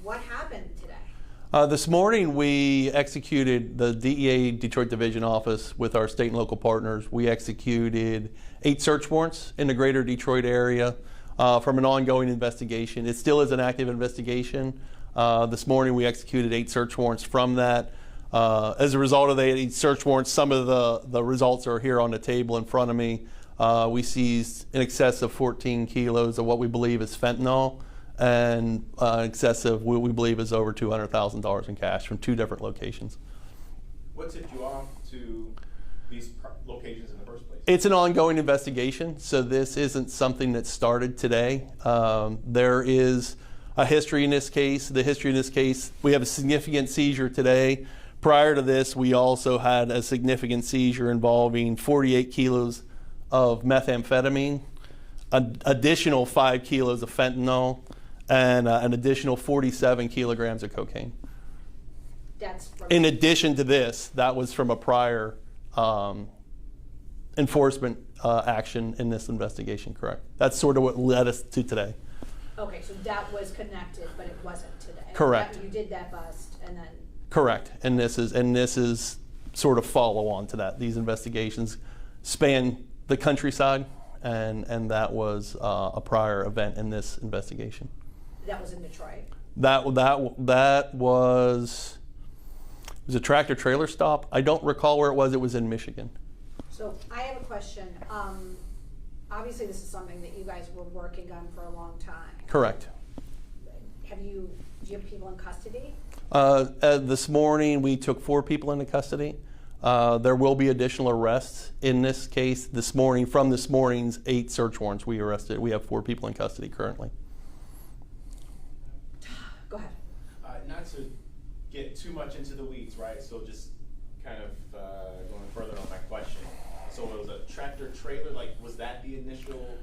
What happened today? This morning we executed, the DEA Detroit Division Office with our state and local partners, we executed 8 search warrants in the greater Detroit area from an ongoing investigation. It still is an active investigation. This morning we executed 8 search warrants from that. As a result of the 8 search warrants, some of the results are here on the table in front of me. We seized in excess of 14 kilos of what we believe is fentanyl, and excessive, what we believe is over $200,000 in cash from 2 different locations. What tipped you off to these locations in the first place? It's an ongoing investigation, so this isn't something that started today. There is a history in this case. The history in this case, we have a significant seizure today. Prior to this, we also had a significant seizure involving 48 kilos of methamphetamine, an additional 5 kilos of fentanyl, and an additional 47 kilograms of cocaine. That's from in addition to this, that was from a prior enforcement action in this investigation, correct? That's sort of what led us to today. Okay, so that was connected, but it wasn't today. Correct. You did that bust, and then. Correct, and this is sort of follow on to that. These investigations span the countryside, and that was a prior event in this investigation. That was in Detroit. That was a tractor trailer stop. I don't recall where it was. It was in Michigan. So I have a question. Obviously, this is something that you guys were working on for a long time. Correct. Do you have people in custody? This morning, we took 4 people into custody. There will be additional arrests in this case. This morning, from this morning's 8 search warrants we arrested, we have 4 people in custody currently. Go ahead. Not to get too much into the weeds, right? So just kind of going further on my question. So it was a tractor trailer, like was that the initial?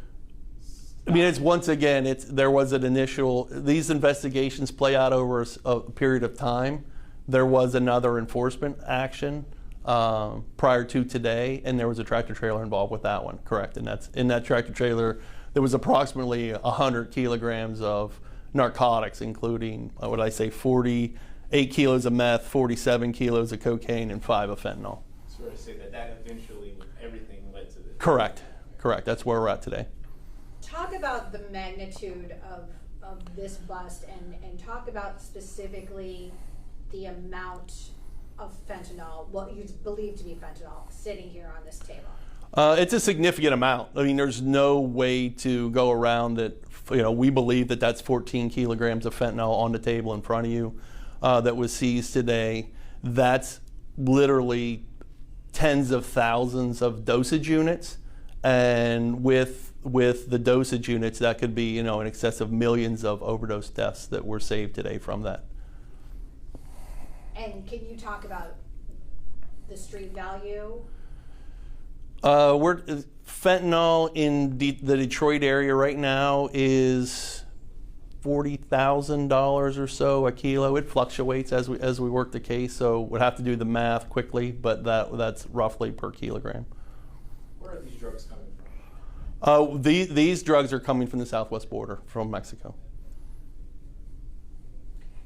I mean, it's once again, there was an initial, these investigations play out over a period of time. There was another enforcement action prior to today, and there was a tractor trailer involved with that one, correct? And that's in that tractor trailer, there was approximately 100 kilograms of narcotics, including, what did I say, 48 kilos of meth, 47 kilos of cocaine, and 5 of fentanyl. So to say that eventually everything led to this. Correct, correct. That's where we're at today. Talk about the magnitude of this bust, and talk about specifically the amount of fentanyl, what you believe to be fentanyl, sitting here on this table. It's a significant amount. I mean, there's no way to go around it. You know, we believe that that's 14 kilograms of fentanyl on the table in front of you that was seized today. That's literally tens of thousands of dosage units, and with the dosage units, that could be, you know, in excess of millions of overdose deaths that were saved today from that. And can you talk about the street value? Fentanyl in the Detroit area right now is $40,000 or so a kilo. It fluctuates as we work the case, so we'd have to do the math quickly, but that's roughly per kilogram. Where are these drugs coming from? These drugs are coming from the southwest border, from Mexico.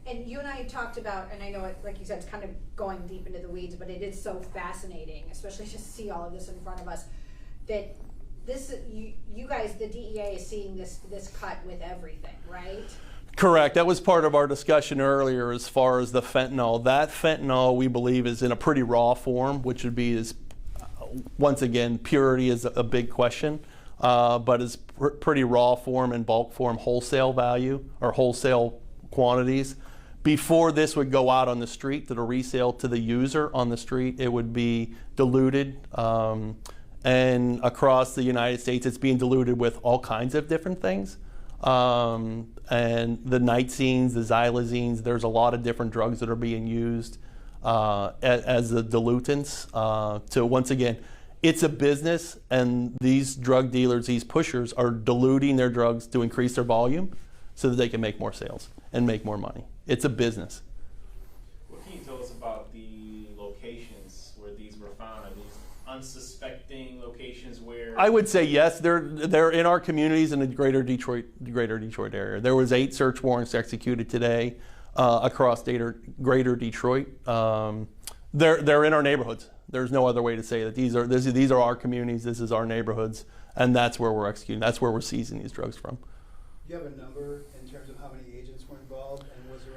And you and I talked about, and I know it, like you said, it's kind of going deep into the weeds, but it is so fascinating, especially to see all of this in front of us, that this, you guys, the DEA is seeing this cut with everything, right? Correct. That was part of our discussion earlier as far as the fentanyl. That fentanyl, we believe, is in a pretty raw form, which would be, once again, purity is a big question, but is pretty raw form and bulk form, wholesale value or wholesale quantities. Before this would go out on the street to the resale to the user on the street, it would be diluted. And across the United States, it's being diluted with all kinds of different things. And the nitazines, the xylazines, there's a lot of different drugs that are being used as the dilutants. So once again, it's a business, and these drug dealers, these pushers, are diluting their drugs to increase their volume so that they can make more sales and make more money. It's a business. What can you tell us about the locations where these were found? Are these unsuspecting locations where? I would say yes. They're in our communities in the greater Detroit area. There was 8 search warrants executed today. across greater Detroit. They're in our neighborhoods. There's no other way to say that. These are our communities. This is our neighborhoods, and that's where we're executing. That's where we're seizing these drugs from. Do you have a number in terms of how many agents were involved, and was there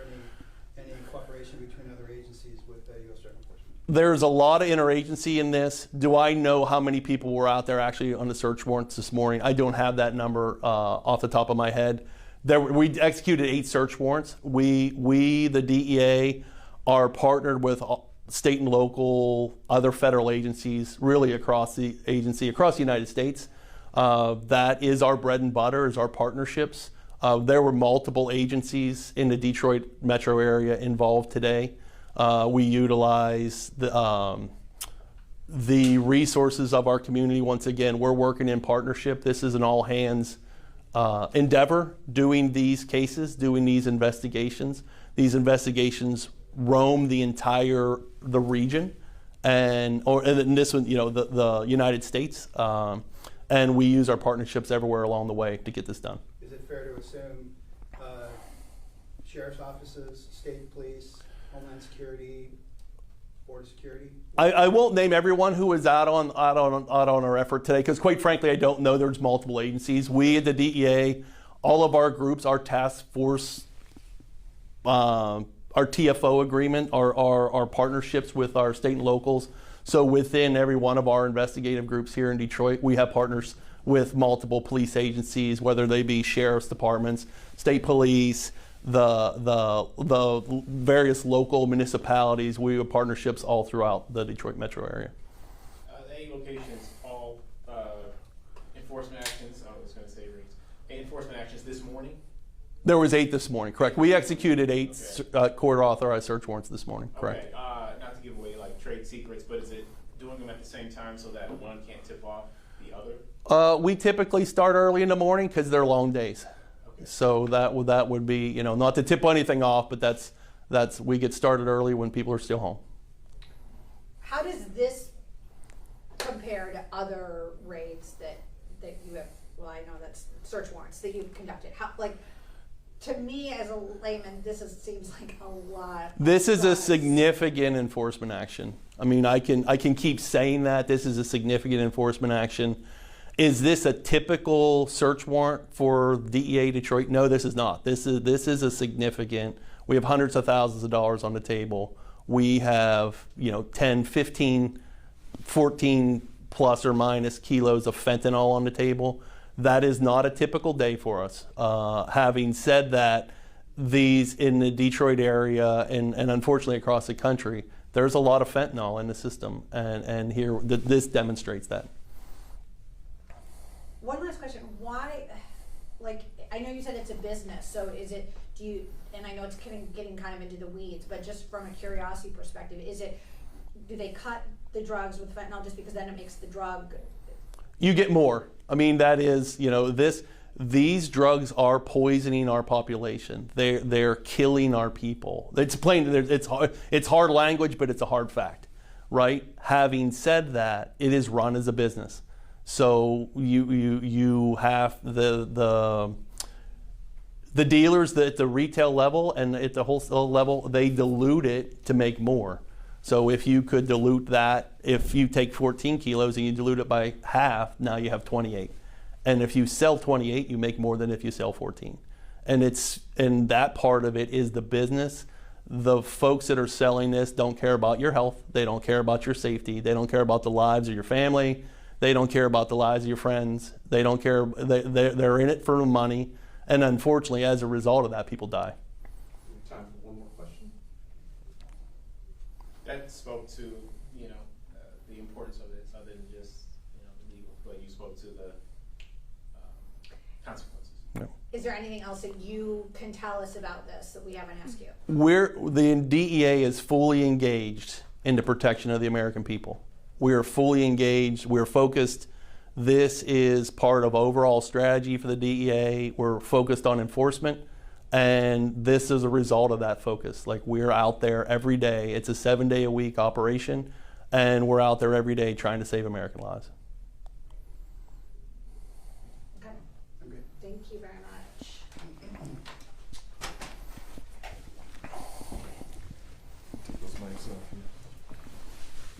any cooperation between other agencies with U.S. Drug Enforcement? There's a lot of interagency in this. Do I know how many people were out there actually on the search warrants this morning? I don't have that number off the top of my head. We executed 8 search warrants. We, the DEA, are partnered with state and local, other federal agencies, really across the United States. That is our bread and butter, is our partnerships. There were multiple agencies in the Detroit metro area involved today. We utilize the resources of our community. Once again, we're working in partnership. This is an all-hands endeavor, doing these cases, doing these investigations. These investigations roam the region, and this one, the United States, and we use our partnerships everywhere along the way to get this done. Is it fair to assume sheriff's offices, state police, Homeland Security, Board of Security? I won't name everyone who was out on our effort today, because quite frankly, I don't know. There's multiple agencies. We at the DEA, all of our groups, our task force, our TFO agreement, our partnerships with our state and locals. So within every one of our investigative groups here in Detroit, we have partners with multiple police agencies, whether they be sheriff's departments, state police, the various local municipalities. We have partnerships all throughout the Detroit metro area. The 8 locations, all enforcement actions. I was going to say raids. 8 enforcement actions this morning. There was 8 this morning, correct. We executed 8 court-authorized search warrants this morning, correct. Okay, not to give away like trade secrets, but is it doing them at the same time so that one can't tip off the other? We typically start early in the morning because they're long days. Okay. So that would be, not to tip anything off, but that's we get started early when people are still home. How does this compare to other raids that you have? Well, I know that's search warrants that you've conducted. To me as a layman, seems like a lot. This is a significant enforcement action. I mean, I can keep saying that this is a significant enforcement action. Is this a typical search warrant for DEA Detroit? No, this is not. This is a significant. We have hundreds of thousands of dollars on the table. We have 10, 15, 14 plus or minus kilos of fentanyl on the table. That is not a typical day for us. Having said that, these in the Detroit area and unfortunately across the country, there's a lot of fentanyl in the system, and here this demonstrates that. One last question: why? I know you said it's a business, so and I know it's getting kind of into the weeds, but just from a curiosity perspective, do they cut the drugs with fentanyl just because then it makes the drug? You get more. I mean, that is, these drugs are poisoning our population. They're killing our people. It's plain. It's hard language, but it's a hard fact, right? Having said that, it is run as a business. So you have the dealers at the retail level and at the wholesale level, they dilute it to make more. So if you could dilute that, if you take 14 kilos and you dilute it by half, now you have 28. And if you sell 28, you make more than if you sell 14. And that part of it is the business. The folks that are selling this don't care about your health. They don't care about your safety. They don't care about the lives of your family. They don't care about the lives of your friends. They don't care. They're in it for money. And unfortunately, as a result of that, people die. Time for one more question. That spoke to, the importance of this, other than just, legal, but you spoke to the consequences. Yeah. Is there anything else that you can tell us about this that we haven't asked you? The DEA is fully engaged in the protection of the American people. We are fully engaged. We're focused. This is part of overall strategy for the DEA. We're focused on enforcement, and this is a result of that focus. We're out there every day. It's a 7-day-a-week operation, and we're out there every day trying to save American lives. Okay. Thank you very much.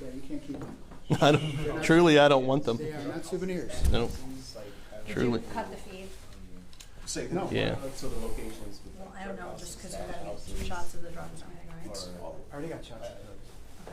Yeah, you can't keep them. Truly, I don't want them. They are not souvenirs. No, Did truly. you cut the feed? Say No. Yeah. So the locations. Well, I don't know, just because you gotta get shots of the drugs and everything, right? I already got shots.